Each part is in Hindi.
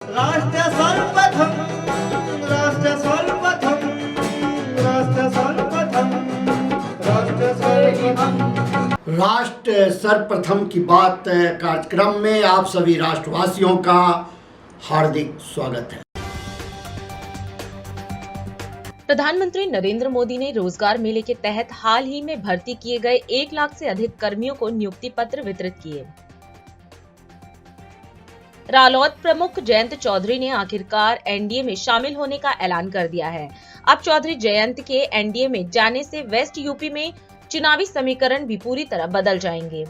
राष्ट्र सर्वप्रथम राष्ट्र सर्वप्रथम राष्ट्र सर्वप्रथम राष्ट्र सर्वप्रथम राष्ट्र सर्वप्रथम की बात कार्यक्रम में आप सभी राष्ट्रवासियों का हार्दिक स्वागत है। प्रधानमंत्री नरेंद्र मोदी ने रोजगार मेले के तहत हाल ही में भर्ती किए गए 1 लाख से अधिक कर्मियों को नियुक्ति पत्र वितरित किए। रालोद प्रमुख जयंत चौधरी ने आखिरकार एनडीए में शामिल होने का ऐलान कर दिया है। अब चौधरी जयंत के एनडीए में जाने से वेस्ट यूपी में चुनावी समीकरण भी पूरी तरह बदल जाएंगे।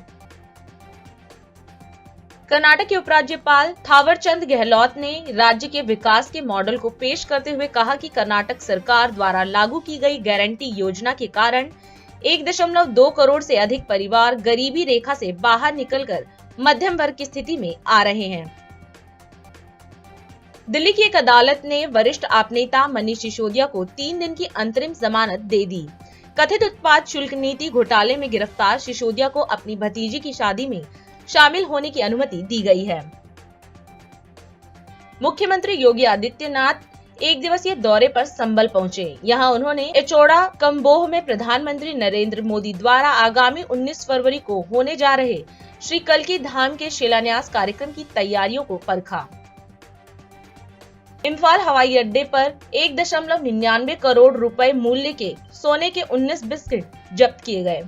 कर्नाटक के उपराज्यपाल थावरचंद गहलोत ने राज्य के विकास के मॉडल को पेश करते हुए कहा कि कर्नाटक सरकार द्वारा लागू की गई गारंटी योजना के कारण 1.2 करोड़ से अधिक परिवार गरीबी रेखा से बाहर निकलकर मध्यम वर्ग की स्थिति में आ रहे हैं। दिल्ली की एक अदालत ने वरिष्ठ आप नेता मनीष सिसोदिया को 3 दिन की अंतरिम जमानत दे दी। कथित उत्पाद शुल्क नीति घोटाले में गिरफ्तार सिसोदिया को अपनी भतीजी की शादी में शामिल होने की अनुमति दी गई है। मुख्यमंत्री योगी आदित्यनाथ 1 दिवसीय दौरे पर संबल पहुंचे। यहां उन्होंने एचोड़ा कम्बोह में प्रधानमंत्री नरेंद्र मोदी द्वारा आगामी 19 फरवरी को होने जा रहे श्री कल्की धाम के शिलान्यास कार्यक्रम की तैयारियों को परखा। इम्फाल हवाई अड्डे पर 1.99 करोड़ रुपए मूल्य के सोने के 19 बिस्किट जब्त किए गए।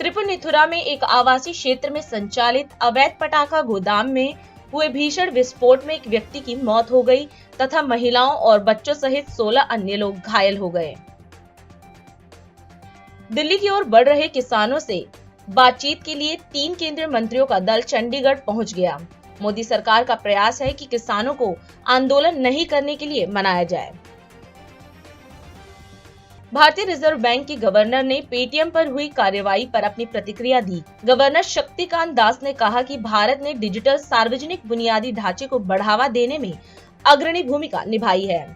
त्रिपुनिथुरा में एक आवासीय क्षेत्र में संचालित अवैध पटाखा गोदाम में हुए भीषण विस्फोट में एक व्यक्ति की मौत हो गई तथा महिलाओं और बच्चों सहित 16 अन्य लोग घायल हो गए। दिल्ली की ओर बढ़ रहे किसानों से बातचीत के लिए 3 केंद्रीय मंत्रियों का दल चंडीगढ़ पहुंच गया। मोदी सरकार का प्रयास है कि किसानों को आंदोलन नहीं करने के लिए मनाया जाए। भारतीय रिजर्व बैंक के गवर्नर ने पेटीएम पर हुई कार्रवाई पर अपनी प्रतिक्रिया दी। गवर्नर शक्तिकांत दास ने कहा कि भारत ने डिजिटल सार्वजनिक बुनियादी ढांचे को बढ़ावा देने में अग्रणी भूमिका निभाई है।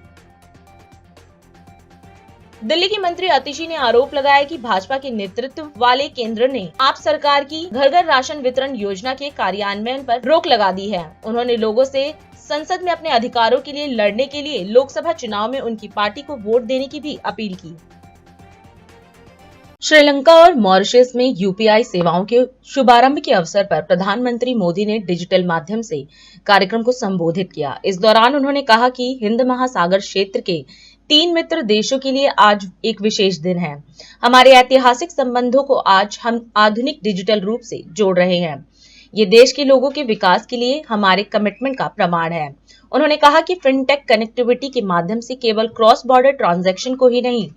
दिल्ली की मंत्री आतिशी ने आरोप लगाया कि भाजपा के नेतृत्व वाले केंद्र ने आप सरकार की घर घर राशन वितरण योजना के कार्यान्वयन पर रोक लगा दी है। उन्होंने लोगों से संसद में अपने अधिकारों के लिए लड़ने के लिए लोकसभा चुनाव में उनकी पार्टी को वोट देने की भी अपील की। श्रीलंका और मॉरिशस में यूपीआई सेवाओं के शुभारंभ के अवसर पर प्रधानमंत्री मोदी ने डिजिटल माध्यम से कार्यक्रम को संबोधित किया। इस दौरान उन्होंने कहा कि हिंद महासागर क्षेत्र के 3 मित्र देशों के लिए आज एक विशेष दिन है। हमारे ऐतिहासिक संबंधों को आज हम आधुनिक डिजिटल रूप से जोड़ रहे हैं। ये देश के लोगों के विकास के लिए हमारे कमिटमेंट का प्रमाण है। उन्होंने कहा कि फिनटेक कनेक्टिविटी के माध्यम से केवल क्रॉस बॉर्डर ट्रांजैक्शन को ही नहीं,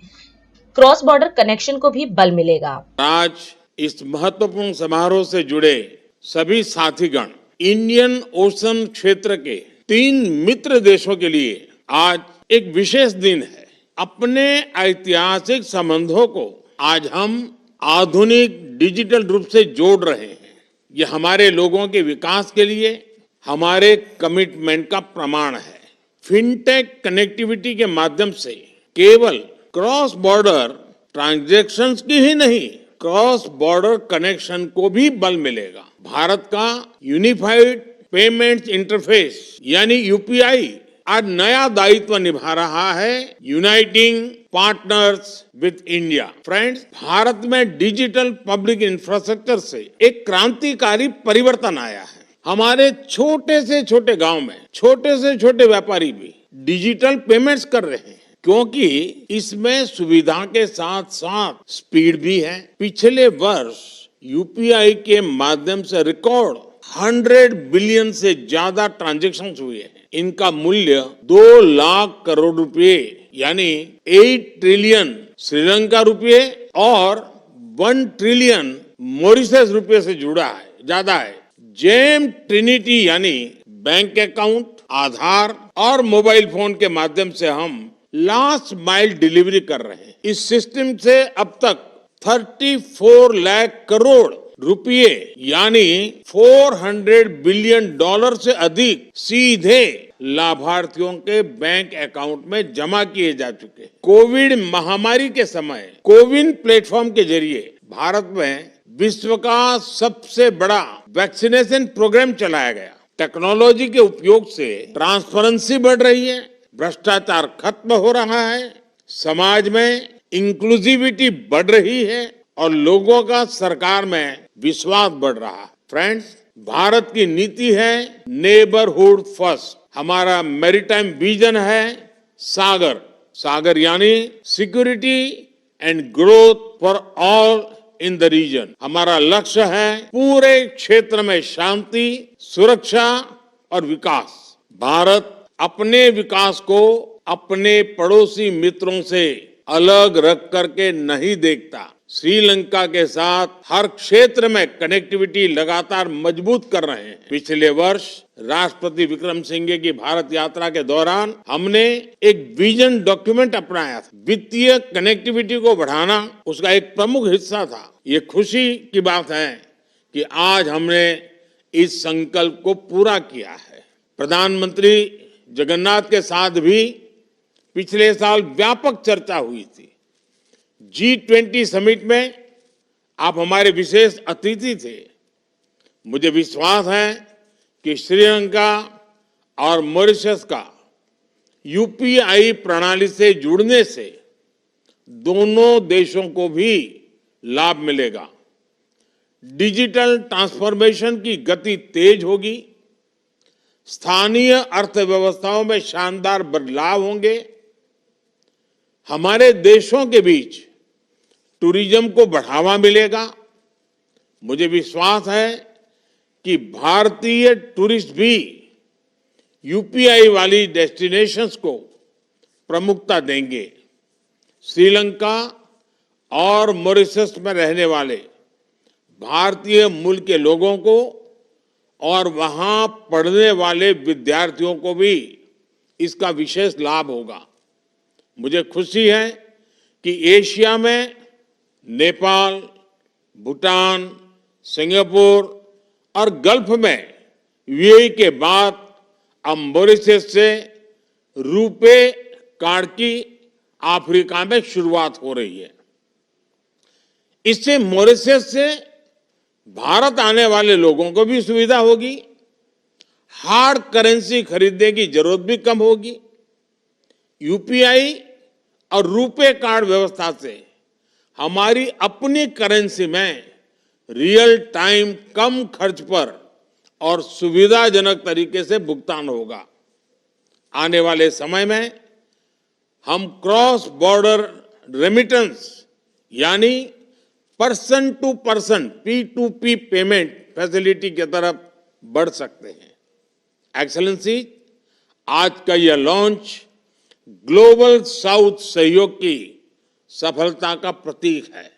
क्रॉस बॉर्डर कनेक्शन को भी बल मिलेगा। आज इस महत्वपूर्ण समारोह से जुड़े सभी साथीगण इंडियन ओशन क्षेत्र के 3 मित्र देशों के लिए आज एक विशेष दिन है। अपने ऐतिहासिक संबंधों को आज हम आधुनिक डिजिटल रूप से जोड़ रहे हैं। ये हमारे लोगों के विकास के लिए हमारे कमिटमेंट का प्रमाण है। फिनटेक कनेक्टिविटी के माध्यम से केवल क्रॉस बॉर्डर ट्रांजैक्शंस की ही नहीं, क्रॉस बॉर्डर कनेक्शन को भी बल मिलेगा। भारत का यूनिफाइड पेमेंट्स इंटरफेस यानी यूपीआई आज नया दायित्व निभा रहा है, uniting partners with India. Friends, Bharat में डिजिटल पब्लिक इंफ्रास्ट्रक्चर से एक क्रांतिकारी परिवर्तन आया है। हमारे छोटे से छोटे गांव में छोटे से छोटे व्यापारी भी डिजिटल पेमेंट्स कर रहे हैं, क्योंकि इसमें सुविधा के साथ साथ स्पीड भी है। पिछले वर्ष यूपीआई के माध्यम से रिकॉर्ड 100 बिलियन से ज्यादा ट्रांजैक्शन हुए हैं। इनका मूल्य 2 लाख करोड़ रुपए यानी 8 ट्रिलियन श्रीलंका रुपए और 1 ट्रिलियन मॉरिशस रुपए से जुड़ा है, ज्यादा है। जेम ट्रिनिटी यानी बैंक अकाउंट, आधार और मोबाइल फोन के माध्यम से हम लास्ट माइल डिलीवरी कर रहे हैं। इस सिस्टम से अब तक 34 लाख करोड़ रुपये यानी $400 बिलियन से अधिक सीधे लाभार्थियों के बैंक अकाउंट में जमा किए जा चुके हैं। कोविड महामारी के समय कोविन प्लेटफॉर्म के जरिए भारत में विश्व का सबसे बड़ा वैक्सीनेशन प्रोग्राम चलाया गया। टेक्नोलॉजी के उपयोग से ट्रांसपेरेंसी बढ़ रही है, भ्रष्टाचार खत्म हो रहा है, समाज में इंक्लूसिविटी बढ़ रही है और लोगों का सरकार में विश्वास बढ़ रहा है। फ्रेंड्स, भारत की नीति है नेबरहुड फर्स्ट। हमारा मैरीटाइम विजन है सागर। सागर यानी security and growth for all in the region. हमारा लक्ष्य है पूरे क्षेत्र में शांति, सुरक्षा और विकास। भारत अपने विकास को अपने पड़ोसी मित्रों से अलग रख करके नहीं देखता। श्रीलंका के साथ हर क्षेत्र में कनेक्टिविटी लगातार मजबूत कर रहे हैं। पिछले वर्ष राष्ट्रपति विक्रम सिंघे की भारत यात्रा के दौरान हमने एक विजन डॉक्यूमेंट अपनाया था। वित्तीय कनेक्टिविटी को बढ़ाना उसका एक प्रमुख हिस्सा था। ये खुशी की बात है कि आज हमने इस संकल्प को पूरा किया है। प्रधानमंत्री जगन्नाथ के साथ भी पिछले साल व्यापक चर्चा हुई थी। G20 समिट में आप हमारे विशेष अतिथि थे। मुझे विश्वास है कि श्रीलंका और मॉरिशस का यूपीआई प्रणाली से जुड़ने से दोनों देशों को भी लाभ मिलेगा। डिजिटल ट्रांसफॉर्मेशन की गति तेज होगी, स्थानीय अर्थव्यवस्थाओं में शानदार बदलाव होंगे, हमारे देशों के बीच टूरिज्म को बढ़ावा मिलेगा। मुझे विश्वास है कि भारतीय टूरिस्ट भी यूपीआई वाली डेस्टिनेशंस को प्रमुखता देंगे। श्रीलंका और मॉरिशस में रहने वाले भारतीय मूल के लोगों को और वहां पढ़ने वाले विद्यार्थियों को भी इसका विशेष लाभ होगा। मुझे खुशी है कि एशिया में नेपाल, भूटान, सिंगापुर और गल्फ में यूएई के बाद अब मॉरिशस से रुपे कार्ड की अफ्रीका में शुरुआत हो रही है। इससे मॉरिशस से भारत आने वाले लोगों को भी सुविधा होगी, हार्ड करेंसी खरीदने की जरूरत भी कम होगी। यूपीआई और रुपे कार्ड व्यवस्था से हमारी अपनी करेंसी में रियल टाइम कम खर्च पर और सुविधाजनक तरीके से भुगतान होगा। आने वाले समय में हम क्रॉस बॉर्डर रेमिटेंस यानी person to person P2P payment facility की तरफ बढ़ सकते हैं। एक्सेलेंसी, आज का यह लॉन्च ग्लोबल साउथ सहयोग की सफलता का प्रतीक है।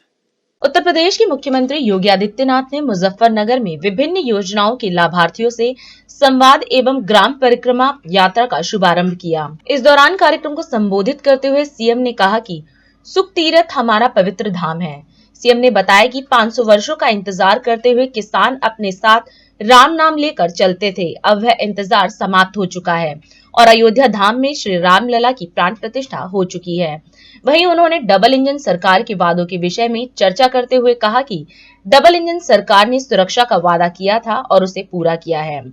उत्तर प्रदेश के मुख्यमंत्री योगी आदित्यनाथ ने मुजफ्फरनगर में विभिन्न योजनाओं के लाभार्थियों से संवाद एवं ग्राम परिक्रमा यात्रा का शुभारंभ किया। इस दौरान कार्यक्रम को संबोधित करते हुए सीएम ने कहा कि सुख तीरथ हमारा पवित्र धाम है। सीएम ने बताया कि 500 वर्षों का इंतजार करते हुए किसान अपने साथ राम नाम लेकर चलते थे। अब वह इंतजार समाप्त हो चुका है और अयोध्या धाम में श्री राम लला की प्राण प्रतिष्ठा हो चुकी है। वहीं उन्होंने डबल इंजन सरकार के वादों के विषय में चर्चा करते हुए कहा कि डबल इंजन सरकार ने सुरक्षा का वादा किया था और उसे पूरा किया है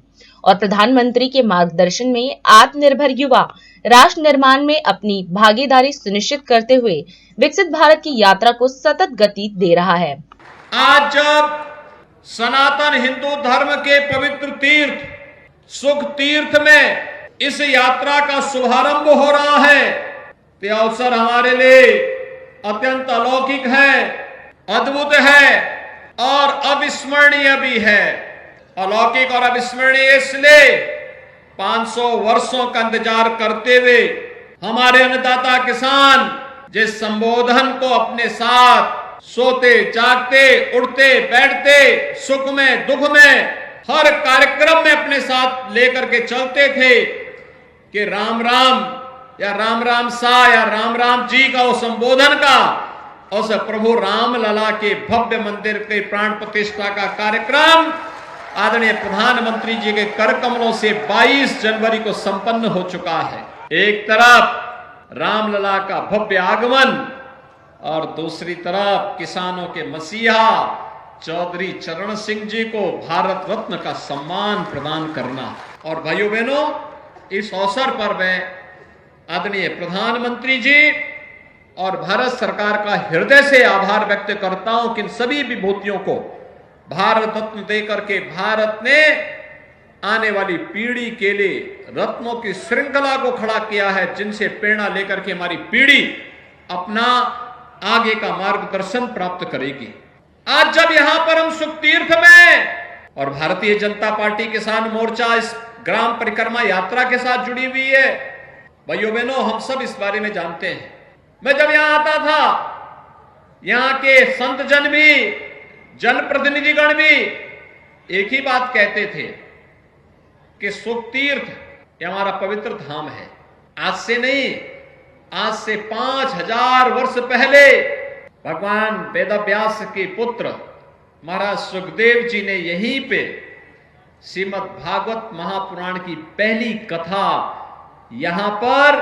और प्रधानमंत्री के मार्गदर्शन में आत्मनिर्भर युवा राष्ट्र निर्माण में अपनी भागीदारी सुनिश्चित करते हुए विकसित भारत की यात्रा को सतत गति दे रहा है। आज जब सनातन हिंदू धर्म के पवित्र तीर्थ सुख तीर्थ में इस यात्रा का शुभारंभ हो रहा है, तो अवसर हमारे लिए अत्यंत अलौकिक है, अद्भुत है और अविस्मरणीय भी है। अलौकिक और अविस्मरणीय इसलिए 500 वर्षों का इंतजार करते हुए हमारे अन्नदाता किसान जिस संबोधन को अपने साथ सोते जागते उठते बैठते सुख में दुख में हर कार्यक्रम में अपने साथ लेकर के चलते थे कि राम राम या राम राम सा या राम राम जी का वो संबोधन का उस प्रभु राम लला के भव्य मंदिर के प्राण प्रतिष्ठा का कार्यक्रम आदरणीय प्रधानमंत्री जी के कर कमलों से 22 जनवरी को संपन्न हो चुका है। एक तरफ रामलला का भव्य आगमन और दूसरी तरफ किसानों के मसीहा चौधरी चरण सिंह जी को भारत रत्न का सम्मान प्रदान करना। और भाइयों बहनों, इस अवसर पर मैं आदरणीय प्रधानमंत्री जी और भारत सरकार का हृदय से आभार व्यक्त करता हूं कि इन सभी विभूतियों को भारत रत्न देकर के भारत ने आने वाली पीढ़ी के लिए रत्नों की श्रृंखला को खड़ा किया है, जिनसे प्रेरणा लेकर के हमारी पीढ़ी अपना आगे का मार्गदर्शन प्राप्त करेगी। आज जब यहां पर हम सुख तीर्थ में और भारतीय जनता पार्टी किसान मोर्चा इस ग्राम परिक्रमा यात्रा के साथ जुड़ी हुई है, भाइयों बहनों, हम सब इस बारे में जानते हैं। मैं जब यहां आता था, यहां के संत जन भी, जनप्रतिनिधिगण भी एक ही बात कहते थे कि सुख तीर्थ ये हमारा पवित्र धाम है। आज से नहीं, आज से 5000 वर्ष पहले भगवान वेदव्यास के पुत्र महाराज सुखदेव जी ने यहीं पे श्रीमद् भागवत महापुराण की पहली कथा यहां पर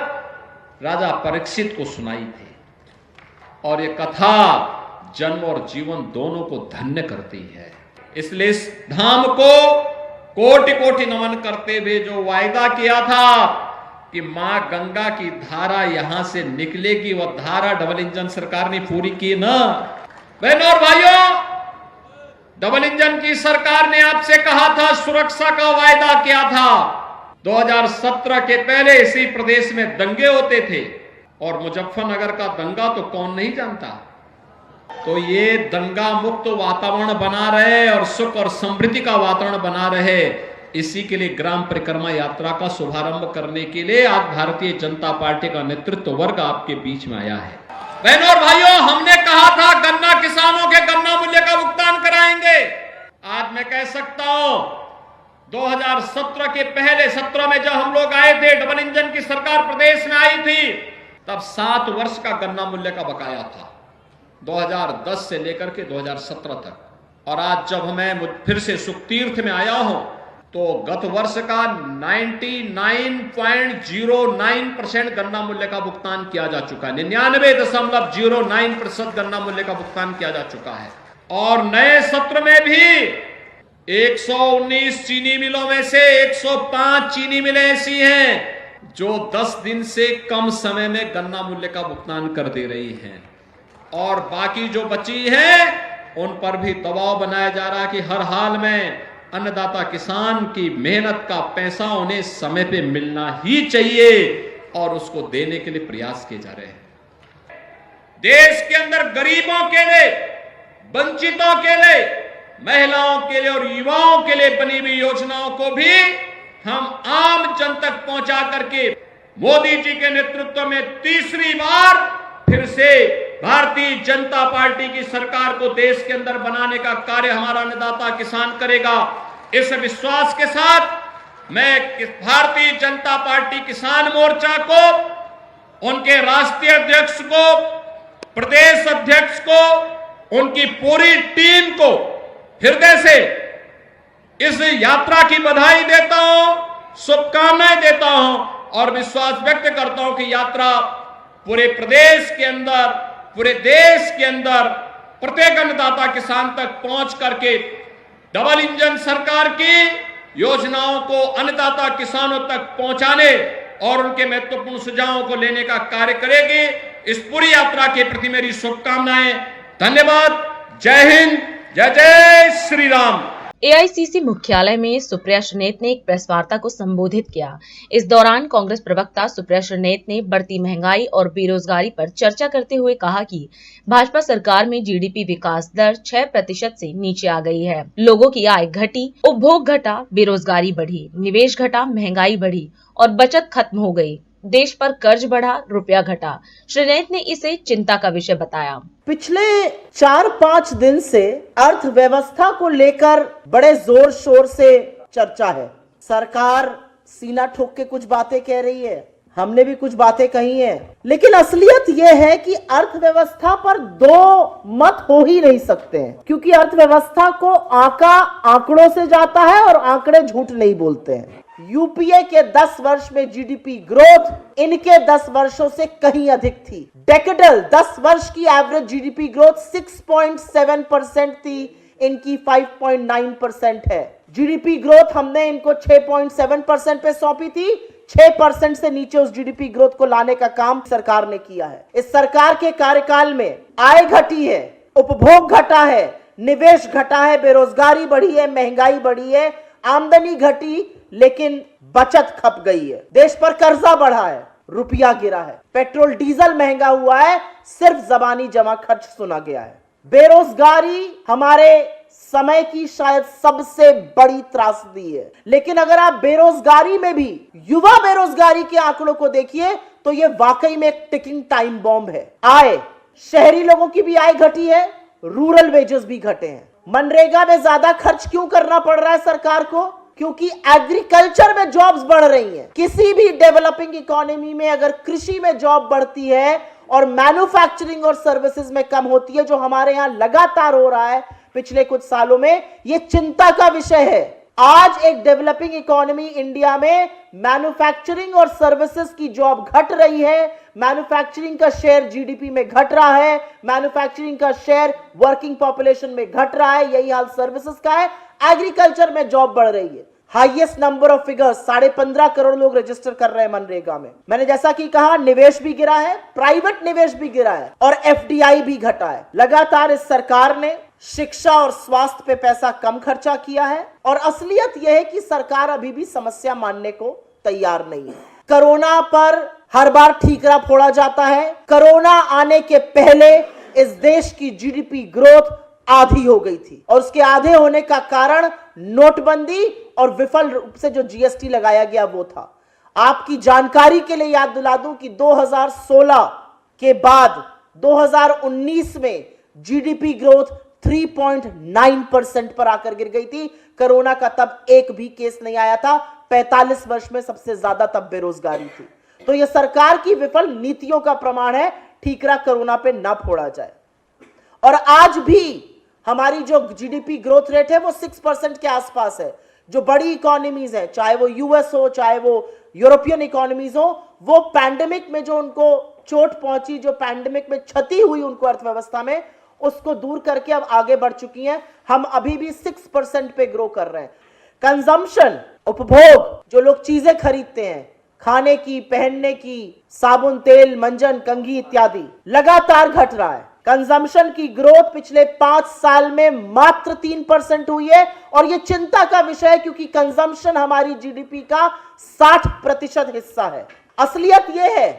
राजा परीक्षित को सुनाई थी। और ये कथा जन्म और जीवन दोनों को धन्य करती है। इसलिए इस धाम को कोटि कोटि नमन करते हुए जो वायदा किया था कि मां गंगा की धारा यहां से निकलेगी, वह धारा डबल इंजन सरकार ने पूरी की ना। बहनों और भाइयों, डबल इंजन की सरकार ने आपसे कहा था, सुरक्षा का वायदा किया था। 2017 के पहले इसी प्रदेश में दंगे होते थे और मुजफ्फरनगर का दंगा तो कौन नहीं जानता। तो ये दंगा मुक्त वातावरण बना रहे और सुख और समृद्धि का वातावरण बना रहे, इसी के लिए ग्राम परिक्रमा यात्रा का शुभारंभ करने के लिए आज भारतीय जनता पार्टी का नेतृत्व वर्ग आपके बीच में आया है। बहनों और भाइयों, हमने कहा था गन्ना किसानों के गन्ना मूल्य का भुगतान कराएंगे। आज मैं कह सकता हूं 2017 के पहले 17 में जब हम लोग आए थे, डबल इंजन की सरकार प्रदेश में आई थी, तब 7 वर्ष का गन्ना मूल्य का बकाया था, 2010 से लेकर के 2017 तक। और आज जब मैं फिर से सुख तीर्थ में आया हूं तो गत वर्ष का 99.09% गन्ना मूल्य का भुगतान किया जा चुका है। 99.09% गन्ना मूल्य का भुगतान किया जा चुका है। और नए सत्र में भी 119 चीनी मिलों में से 105 चीनी मिलें ऐसी हैं जो 10 दिन से कम समय में गन्ना मूल्य का भुगतान कर दे रही हैं। और बाकी जो बची है उन पर भी दबाव बनाया जा रहा है कि हर हाल में अन्नदाता किसान की मेहनत का पैसा उन्हें समय पे मिलना ही चाहिए और उसको देने के लिए प्रयास किए जा रहे हैं। देश के अंदर गरीबों के लिए, वंचितों के लिए, महिलाओं के लिए और युवाओं के लिए बनी हुई योजनाओं को भी हम आम जन तक पहुंचा करके मोदी जी के नेतृत्व में तीसरी बार फिर से भारतीय जनता पार्टी की सरकार को देश के अंदर बनाने का कार्य हमारा अन्नदाता किसान करेगा। इस विश्वास के साथ मैं भारतीय जनता पार्टी किसान मोर्चा को, उनके राष्ट्रीय अध्यक्ष को, प्रदेश अध्यक्ष को, उनकी पूरी टीम को हृदय से इस यात्रा की बधाई देता हूं, शुभकामनाएं देता हूं और विश्वास व्यक्त करता हूं कि यात्रा पूरे प्रदेश के अंदर, पूरे देश के अंदर प्रत्येक अन्नदाता किसान तक पहुंच करके डबल इंजन सरकार की योजनाओं को अन्नदाता किसानों तक पहुंचाने और उनके महत्वपूर्ण सुझावों को लेने का कार्य करेगी। इस पूरी यात्रा के प्रति मेरी शुभकामनाएं। धन्यवाद। जय हिंद, जय जय श्री राम। एआईसीसी मुख्यालय में सुप्रिया श्रीनेत ने एक प्रेस वार्ता को संबोधित किया। इस दौरान कांग्रेस प्रवक्ता सुप्रिया श्रीनेत ने बढ़ती महंगाई और बेरोजगारी पर चर्चा करते हुए कहा कि भाजपा सरकार में जीडीपी विकास दर 6% से नीचे आ गई है। लोगों की आय घटी, उपभोग घटा, बेरोजगारी बढ़ी, निवेश घटा, महंगाई बढ़ी और बचत खत्म हो गई। देश पर कर्ज बढ़ा, रुपया घटा। श्रीनेत ने इसे चिंता का विषय बताया। पिछले 4-5 दिन से अर्थव्यवस्था को लेकर बड़े जोर शोर से चर्चा है। सरकार सीना ठोक के कुछ बातें कह रही है, हमने भी कुछ बातें कही हैं, लेकिन असलियत यह है कि अर्थव्यवस्था पर दो मत हो ही नहीं सकते हैं, क्योंकि अर्थव्यवस्था को आंका आंकड़ों से जाता है और आंकड़े झूठ नहीं बोलते हैं। यूपीए के 10 वर्ष में जीडीपी ग्रोथ इनके 10 वर्षों से कहीं अधिक थी। डेकेडल 10 वर्ष की एवरेज जीडीपी ग्रोथ 6.7% थी, इनकी 5.9% है। जीडीपी ग्रोथ हमने इनको 6.7% पे सौंपी थी। 6% से नीचे उस जीडीपी ग्रोथ को लाने का काम सरकार ने किया है। इस सरकार के कार्यकाल में आय घटी है, उपभोग घटा है, निवेश घटा है, बेरोजगारी बढ़ी है, महंगाई बढ़ी है, आमदनी घटी लेकिन बचत खप गई है, देश पर कर्जा बढ़ा है, रुपया गिरा है, पेट्रोल डीजल महंगा हुआ है, सिर्फ जबानी जमा खर्च सुना गया है। बेरोजगारी हमारे समय की शायद सबसे बड़ी त्रासदी है। लेकिन अगर आप बेरोजगारी में भी युवा बेरोजगारी के आंकड़ों को देखिए तो यह वाकई में एक टिकिंग टाइम बॉम्ब है। आय, शहरी लोगों की भी आय घटी है, रूरल वेजेस भी घटे हैं। मनरेगा में ज्यादा खर्च क्यों करना पड़ रहा है सरकार को? क्योंकि एग्रीकल्चर में जॉब्स बढ़ रही हैं। किसी भी डेवलपिंग इकोनॉमी में अगर कृषि में जॉब बढ़ती है और मैन्युफैक्चरिंग और सर्विसेज में कम होती है, जो हमारे यहां लगातार हो रहा है पिछले कुछ सालों में, यह चिंता का विषय है। आज एक डेवलपिंग इकोनॉमी इंडिया में मैन्युफैक्चरिंग और सर्विसेज की जॉब घट रही है, मैन्युफैक्चरिंग का शेयर जीडीपी में घट रहा है, मैन्युफैक्चरिंग का शेयर वर्किंग पॉपुलेशन में घट रहा है, यही हाल सर्विसेज का है। एग्रीकल्चर में जॉब बढ़ रही है। Highest number of figures 15.5 crore लोग रजिस्टर कर रहे हैं मनरेगा में। मैंने जैसा कि कहा, निवेश भी गिरा है, प्राइवेट निवेश भी गिरा है और एफडीआई भी घटा है। लगातार इस सरकार ने शिक्षा और स्वास्थ्य पे पैसा कम खर्चा किया है और असलियत यह है कि सरकार अभी भी समस्या मानने को तैयार नहीं है। कोरोना पर हर बार ठीकरा फोड़ा जाता है। कोरोना आने के पहले इस देश की जीडीपी ग्रोथ आधी हो गई थी और उसके आधे होने का कारण नोटबंदी और विफल रूप से जो जीएसटी लगाया गया वो था। आपकी जानकारी के लिए याद दिला दूं कि 2016 के बाद 2019 में जीडीपी ग्रोथ 3.9% पर आकर गिर गई थी। कोरोना का तब एक भी केस नहीं आया था। 45 वर्ष में सबसे ज्यादा तब बेरोजगारी थी। तो यह सरकार की विफल नीतियों का प्रमाण है। ठीकरा कोरोना पे ना फोड़ा जाए। और आज भी हमारी जो जीडीपी ग्रोथ रेट है वो 6% के आसपास है। जो बड़ी इकोनॉमीज है, चाहे वो यूएस हो, चाहे वो यूरोपियन इकोनॉमीज हो, वो पैंडेमिक में जो उनको चोट पहुंची, जो पैंडेमिक में क्षति हुई उनको अर्थव्यवस्था में, उसको दूर करके अब आगे बढ़ चुकी हैं। हम अभी भी 6% पे ग्रो कर रहे हैं। कंजम्पशन, उपभोग, जो लोग चीजें खरीदते हैं, खाने की, पहनने की, साबुन, तेल, मंजन, कंघी इत्यादि, लगातार घट रहा है। कंजम्पशन की ग्रोथ पिछले 5 साल में मात्र 3% हुई है और यह चिंता का विषय है क्योंकि कंजम्पशन हमारी जीडीपी का 60% हिस्सा है। असलियत यह है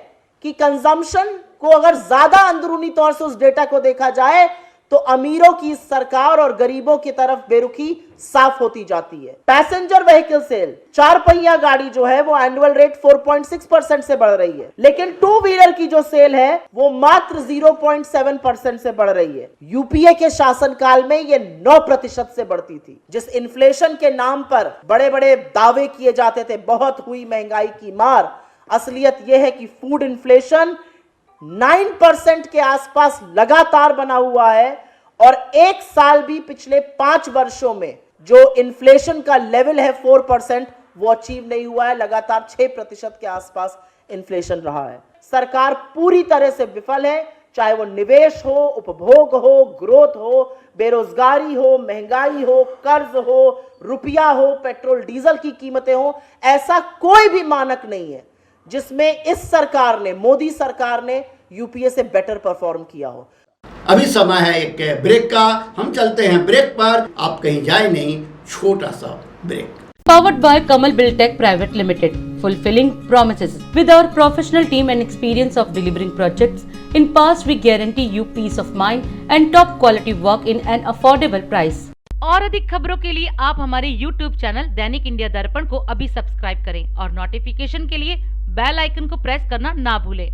कि कंजम्पशन को अगर ज्यादा अंदरूनी तौर से उस डेटा को देखा जाए तो अमीरों की सरकार और गरीबों की तरफ बेरुखी साफ होती जाती है। पैसेंजर व्हीकल सेल, 4 पहिया गाड़ी जो है वो एनुअल रेट 4.6% से बढ़ रही है, लेकिन 2 व्हीलर की जो सेल है वो मात्र 0.7% से बढ़ रही है। यूपीए के शासनकाल में ये 9% से बढ़ती थी। जिस इन्फ्लेशन के नाम पर बड़े बड़े दावे किए जाते थे, बहुत हुई महंगाई की मार, असलियत यह है कि फूड इन्फ्लेशन 9% के आसपास लगातार बना हुआ है और एक साल भी पिछले 5 वर्षों में जो इन्फ्लेशन का लेवल है 4%, वो अचीव नहीं हुआ है। लगातार 6% के आसपास इन्फ्लेशन रहा है। सरकार पूरी तरह से विफल है, चाहे वो निवेश हो, उपभोग हो, ग्रोथ हो, बेरोजगारी हो, महंगाई हो, कर्ज हो, रुपया हो, पेट्रोल डीजल की कीमतें हो। ऐसा कोई भी मानक नहीं है जिसमें इस सरकार ने, मोदी सरकार ने यूपीए से बेटर परफॉर्म किया हो। अभी समय है एक ब्रेक का। हम चलते हैं ब्रेक पर, आप कहीं जाए नहीं, छोटा सा break. Powered by Kamal Buildtech Private Limited, fulfilling promises. With our professional team and experience of delivering projects, in past we guarantee you peace of mind and top quality work in an affordable price. और अधिक खबरों के लिए आप हमारे YouTube चैनल दैनिक इंडिया दर्पण को अभी सब्सक्राइब करें और नोटिफिकेशन के लिए बेल आइकन को प्रेस करना ना भूलें।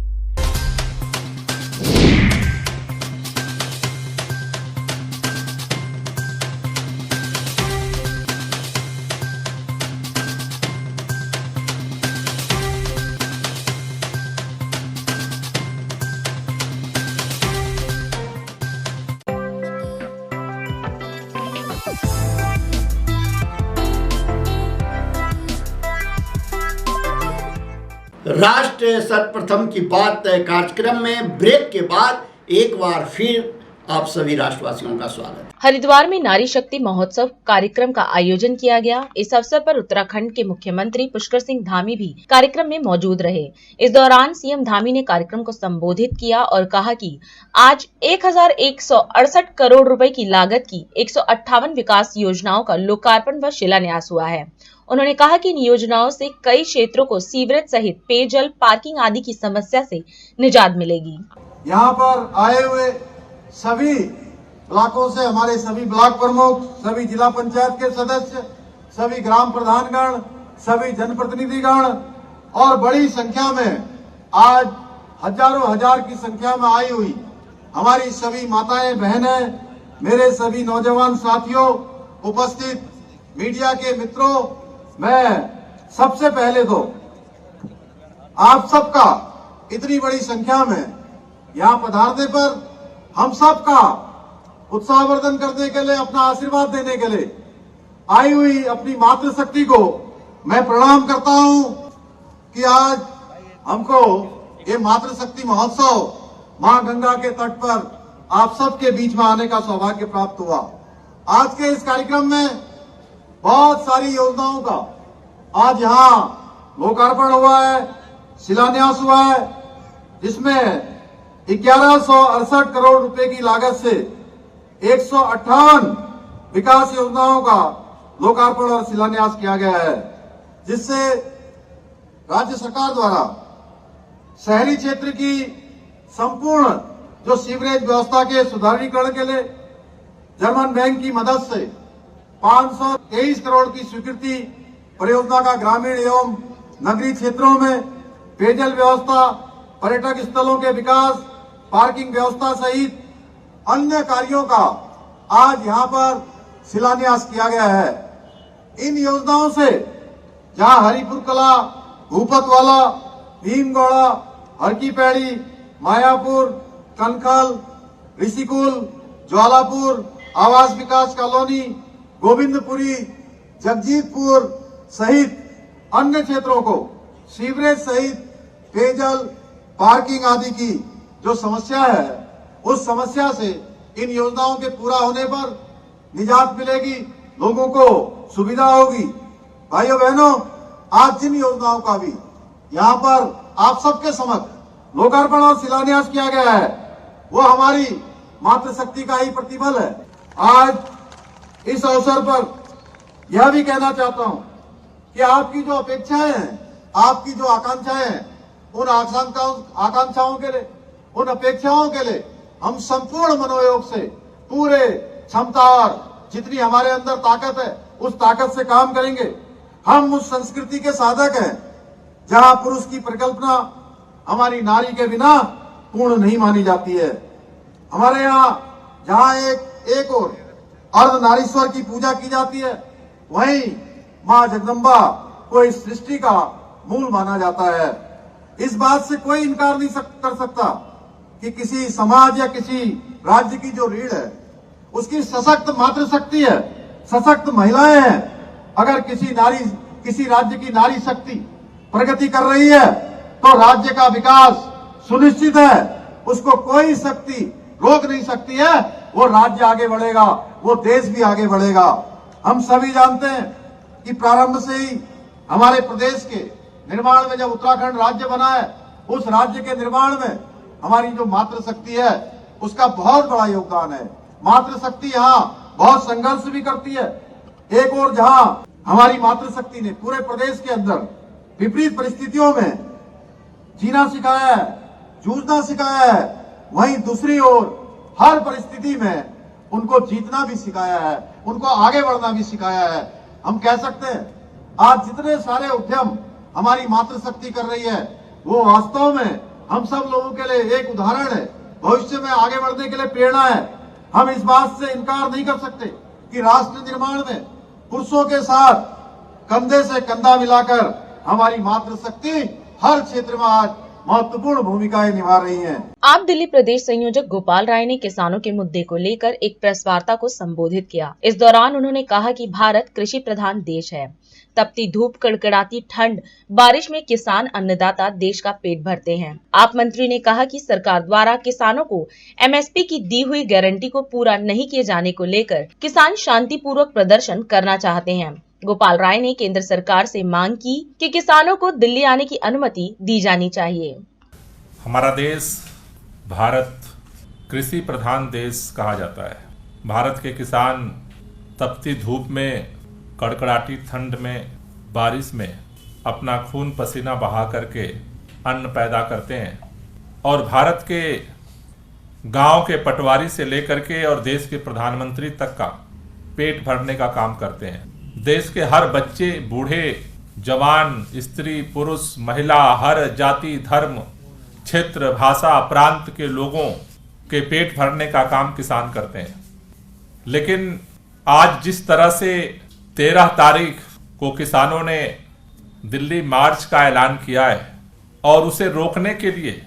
राष्ट्र सर्वप्रथम की बात कार्यक्रम में ब्रेक के बाद एक बार फिर आप सभी राष्ट्रवासियों का स्वागत है। हरिद्वार में नारी शक्ति महोत्सव कार्यक्रम का आयोजन किया गया। इस अवसर पर उत्तराखंड के मुख्यमंत्री पुष्कर सिंह धामी भी कार्यक्रम में मौजूद रहे। इस दौरान सीएम धामी ने कार्यक्रम को संबोधित किया और कहा कि आज 1168 करोड़ रुपए की लागत की 158 विकास योजनाओं का लोकार्पण व शिलान्यास हुआ है। उन्होंने कहा कि इन योजनाओं से कई क्षेत्रों को सीवरेज सहित पेयजल, पार्किंग आदि की समस्या से निजात मिलेगी। यहाँ पर आए हुए सभी ब्लॉकों से हमारे सभी ब्लॉक प्रमुख, सभी जिला पंचायत के सदस्य, सभी ग्राम प्रधानगण, सभी जनप्रतिनिधिगण और बड़ी संख्या में आज हजारों हजार की संख्या में आई हुई हमारी सभी माताएं, बहनें, मेरे सभी नौजवान साथियों, उपस्थित मीडिया के मित्रों, मैं सबसे पहले तो आप सबका इतनी बड़ी संख्या में यहाँ पधारने पर हम सबका उत्साहवर्धन करने के लिए, अपना आशीर्वाद देने के लिए आई हुई अपनी मातृशक्ति को मैं प्रणाम करता हूं कि आज हमको ये मातृशक्ति महोत्सव मां गंगा के तट पर आप सबके बीच में आने का सौभाग्य प्राप्त हुआ। आज के इस कार्यक्रम में बहुत सारी योजनाओं का आज यहाँ लोकार्पण हुआ है, शिलान्यास हुआ है, जिसमें 1168 करोड़ रुपए की लागत से 158 विकास योजनाओं का लोकार्पण और शिलान्यास किया गया है, जिससे राज्य सरकार द्वारा शहरी क्षेत्र की संपूर्ण जो सीवरेज व्यवस्था के सुधारीकरण के लिए जर्मन बैंक की मदद से 523 करोड़ की स्वीकृति परियोजना का ग्रामीण एवं नगरीय क्षेत्रों में पेयजल व्यवस्था, पर्यटक स्थलों के विकास, पार्किंग व्यवस्था सहित अन्य कार्यों का आज यहाँ पर शिलान्यास किया गया है। इन योजनाओं से जहाँ हरिपुर कला, भूपतवाला, भीमगौड़ा, हरकी पैड़ी, मायापुर, कनखल, ऋषिकुल, ज्वालापुर, आवास विकास कॉलोनी, गोविंदपुरी, जगजीतपुर सहित अन्य क्षेत्रों को सीवरेज सहित पेयजल, पार्किंग आदि की जो समस्या है, उस समस्या से इन योजनाओं के पूरा होने पर निजात मिलेगी, लोगों को सुविधा होगी। भाइयों बहनों, आज जिन योजनाओं का भी यहाँ पर आप सबके समक्ष लोकार्पण और शिलान्यास किया गया है, वो हमारी मातृशक्ति का ही प्रतिफल है। आज इस अवसर पर यह भी कहना चाहता हूँ कि आपकी जो अपेक्षाएं हैं, आपकी जो आकांक्षाएं हैं, उन आकांक्षाओं के लिए, उन अपेक्षाओं के लिए हम संपूर्ण मनोयोग से, पूरे क्षमता और जितनी हमारे अंदर ताकत है, उस ताकत से काम करेंगे। हम उस संस्कृति के साधक हैं जहां पुरुष की परिकल्पना हमारी नारी के बिना पूर्ण नहीं मानी जाती है। हमारे यहाँ जहां एक और अर्ध नारीश्वर की पूजा की जाती है, वहीं माँ जगदम्बा को इस सृष्टि का मूल माना जाता है। इस बात से कोई इनकार नहीं कर सकता कि किसी समाज या किसी राज्य की जो रीढ़ है, उसकी सशक्त मातृशक्ति है, सशक्त महिलाएं हैं। अगर किसी राज्य की नारी शक्ति प्रगति कर रही है तो राज्य का विकास सुनिश्चित है, उसको कोई शक्ति रोक नहीं सकती है। वो राज्य आगे बढ़ेगा, वो देश भी आगे बढ़ेगा। हम सभी जानते हैं कि प्रारंभ से ही हमारे प्रदेश के निर्माण में जब उत्तराखंड राज्य बना है, उस राज्य के निर्माण में हमारी जो मातृशक्ति है, उसका बहुत बड़ा योगदान है। मातृशक्ति यहाँ बहुत संघर्ष भी करती है। एक और जहाँ हमारी मातृशक्ति ने पूरे प्रदेश के अंदर विपरीत परिस्थितियों में जीना सिखाया है, जूझना सिखाया है, वहीं दूसरी ओर हर परिस्थिति में उनको जीतना भी सिखाया है, उनको आगे बढ़ना भी सिखाया है। हम कह सकते हैं आज जितने सारे उद्यम हमारी मातृशक्ति कर रही है, वो वास्तव में हम सब लोगों के लिए एक उदाहरण है, भविष्य में आगे बढ़ने के लिए प्रेरणा है। हम इस बात से इनकार नहीं कर सकते कि राष्ट्र निर्माण में पुरुषों के साथ कंधे से कंधा मिलाकर हमारी मातृशक्ति हर क्षेत्र में आज महत्वपूर्ण भूमिकाएं निभा रही हैं। आप दिल्ली प्रदेश संयोजक गोपाल राय ने किसानों के मुद्दे को लेकर एक प्रेस वार्ता को संबोधित किया। इस दौरान उन्होंने कहा कि भारत कृषि प्रधान देश है। तपती धूप, कड़कड़ाती ठंड, बारिश में किसान अन्नदाता देश का पेट भरते हैं। आप मंत्री ने कहा कि सरकार द्वारा किसानों को एमएसपी की दी हुई गारंटी को पूरा नहीं किए जाने को लेकर किसान शांतिपूर्वक प्रदर्शन करना चाहते हैं। गोपाल राय ने केंद्र सरकार से मांग की कि किसानों को दिल्ली आने की अनुमति दी जानी चाहिए। हमारा देश भारत कृषि प्रधान देश कहा जाता है। भारत के किसान तपती धूप में, कड़कड़ाती ठंड में, बारिश में अपना खून पसीना बहा करके अन्न पैदा करते हैं और भारत के गांव के पटवारी से लेकर के और देश के प्रधानमंत्री तक का पेट भरने का काम करते हैं। देश के हर बच्चे, बूढ़े, जवान, स्त्री, पुरुष, महिला, हर जाति, धर्म, क्षेत्र, भाषा, प्रांत के लोगों के पेट भरने का काम किसान करते हैं। लेकिन आज जिस तरह से 13 तारीख को किसानों ने दिल्ली मार्च का ऐलान किया है और उसे रोकने के लिए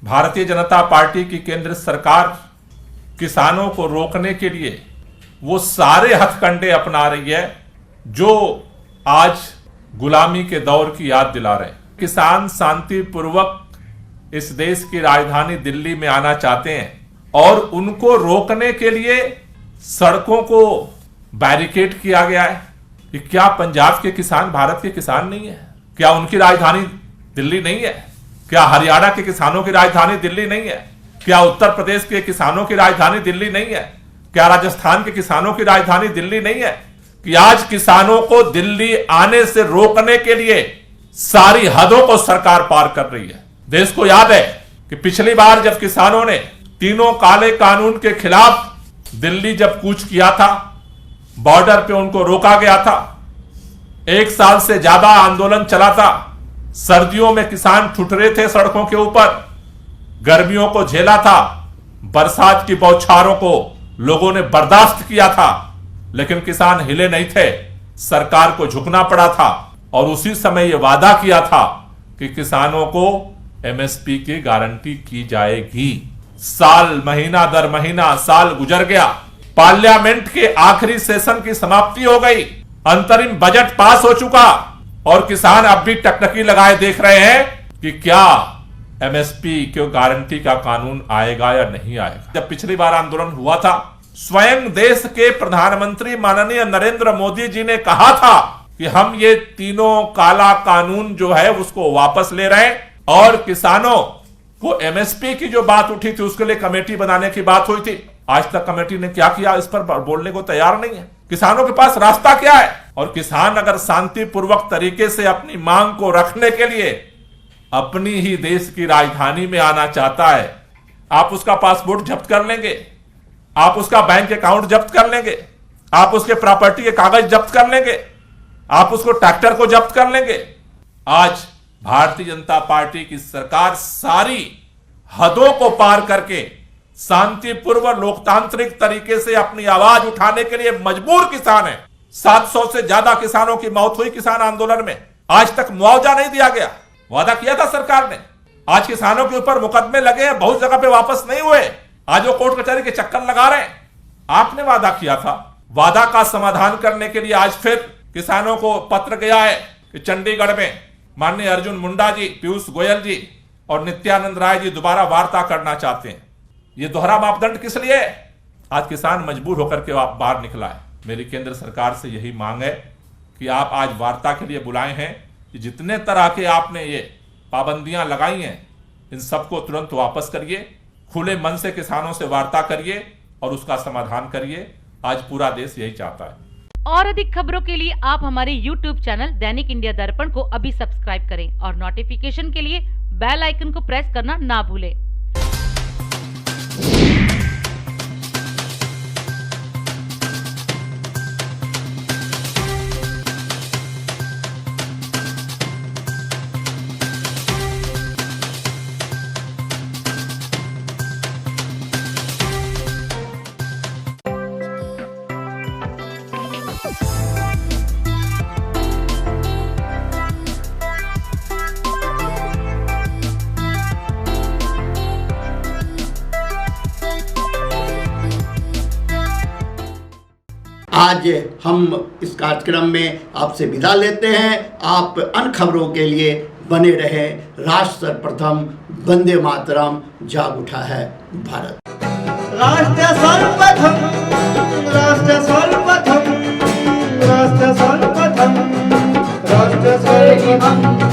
भारतीय जनता पार्टी की केंद्र सरकार किसानों को रोकने के लिए वो सारे हथकंडे अपना रही है जो आज गुलामी के दौर की याद दिला रहे हैं। किसान शांतिपूर्वक इस देश की राजधानी दिल्ली में आना चाहते हैं और उनको रोकने के लिए सड़कों को बैरिकेड किया गया है। कि क्या पंजाब के किसान भारत के किसान नहीं है? क्या उनकी राजधानी दिल्ली नहीं है? क्या हरियाणा के किसानों की राजधानी दिल्ली नहीं है? क्या उत्तर प्रदेश के किसानों की राजधानी दिल्ली नहीं है? क्या राजस्थान के किसानों की राजधानी दिल्ली नहीं है? कि आज किसानों को दिल्ली आने से रोकने के लिए सारी हदों को सरकार पार कर रही है। देश को याद है कि पिछली बार जब किसानों ने तीनों काले कानून के खिलाफ दिल्ली जब कूच किया था, बॉर्डर पे उनको रोका गया था, 1 साल से ज्यादा आंदोलन चला था। सर्दियों में किसान ठुठरे थे सड़कों के ऊपर, गर्मियों को झेला था, बरसात की बौछारों को लोगों ने बर्दाश्त किया था, लेकिन किसान हिले नहीं थे। सरकार को झुकना पड़ा था और उसी समय यह वादा किया था कि किसानों को एमएसपी की गारंटी की जाएगी। साल, महीना दर महीना साल गुजर गया, पार्लियामेंट के आखिरी सेशन की समाप्ति हो गई, अंतरिम बजट पास हो चुका और किसान अब भी टकटकी लगाए देख रहे हैं कि क्या एमएसपी की गारंटी का कानून आएगा या नहीं आएगा। जब पिछली बार आंदोलन हुआ था, स्वयं देश के प्रधानमंत्री माननीय नरेंद्र मोदी जी ने कहा था कि हम ये तीनों काला कानून जो है उसको वापस ले रहे हैं और किसानों को एमएसपी की जो बात उठी थी उसके लिए कमेटी बनाने की बात हुई थी। आज तक कमेटी ने क्या किया इस पर बोलने को तैयार नहीं है। किसानों के पास रास्ता क्या है? और किसान अगर शांतिपूर्वक तरीके से अपनी मांग को रखने के लिए अपनी ही देश की राजधानी में आना चाहता है, आप उसका पासपोर्ट जब्त कर लेंगे, आप उसका बैंक अकाउंट जब्त कर लेंगे, आप उसके प्रॉपर्टी के कागज जब्त कर लेंगे, आप उसको ट्रैक्टर को जब्त कर लेंगे। आज भारतीय जनता पार्टी की सरकार सारी हदों को पार करके शांतिपूर्व लोकतांत्रिक तरीके से अपनी आवाज उठाने के लिए मजबूर किसान है। 700 से ज्यादा किसानों की मौत हुई किसान आंदोलन में, आज तक मुआवजा नहीं दिया गया। वादा किया था सरकार ने, आज किसानों के ऊपर मुकदमे लगे हैं, बहुत जगह पे वापस नहीं हुए, आज वो कोर्ट कचहरी के चक्कर लगा रहे हैं। आपने वादा किया था, वादा का समाधान करने के लिए आज फिर किसानों को पत्र गया है कि चंडीगढ़ में माननीय अर्जुन मुंडा जी, पीयूष गोयल जी और नित्यानंद राय जी दोबारा वार्ता करना चाहते हैं। ये दोहरा मापदंड किस लिए? आज किसान मजबूर होकर के बाहर निकला है। मेरी केंद्र सरकार से यही मांग है कि आप आज वार्ता के लिए बुलाए हैं कि जितने तरह के आपने ये पाबंदियां लगाई हैं इन सबको तुरंत वापस करिए, खुले मन से किसानों से वार्ता करिए और उसका समाधान करिए। आज पूरा देश यही चाहता है। और अधिक खबरों के लिए आप हमारे YouTube चैनल दैनिक इंडिया दर्पण को अभी सब्सक्राइब करें और नोटिफिकेशन के लिए बेल आइकन को प्रेस करना ना भूलें। आज हम इस कार्यक्रम में आपसे विदा लेते हैं। आप अन्य खबरों के लिए बने रहे। राष्ट्र सर्वप्रथम, वंदे मातरम, जाग उठा है भारत। राष्ट्र सर्वप्रथम, राष्ट्र सर्वप्रथम, राष्ट्र सर्वप्रथम, राष्ट्र सर्वप्रथम।